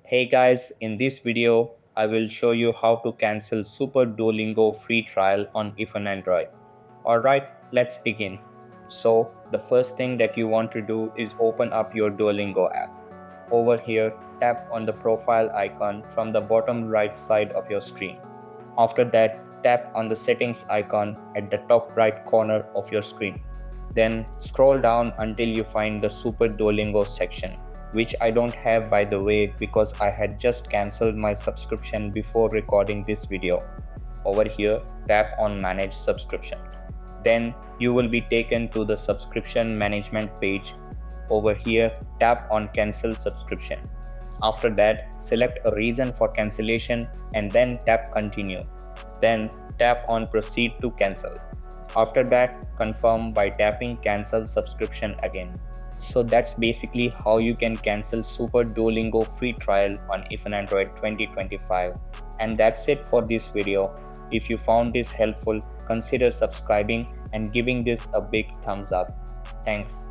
Hey guys, in this video, I will show you how to cancel Super Duolingo free trial on iPhone and Android. Alright, let's begin. So, the first thing that you want to do is open up your Duolingo app. Over here, tap on the profile icon from the bottom right side of your screen. After that, tap on the settings icon at the top right corner of your screen. Then scroll down until you find the Super Duolingo section, which I don't have by the way because I had just cancelled my subscription before recording this video. Over here, tap on Manage Subscription. Then you will be taken to the subscription management page. Over here, tap on Cancel Subscription. After that, select a reason for cancellation and then tap Continue. Then tap on Proceed to Cancel. After that, confirm by tapping Cancel Subscription again. So that's basically how you can cancel Super Duolingo free trial on iPhone Android 2025. And that's it for this video. If you found this helpful, consider subscribing and giving this a big thumbs up. Thanks.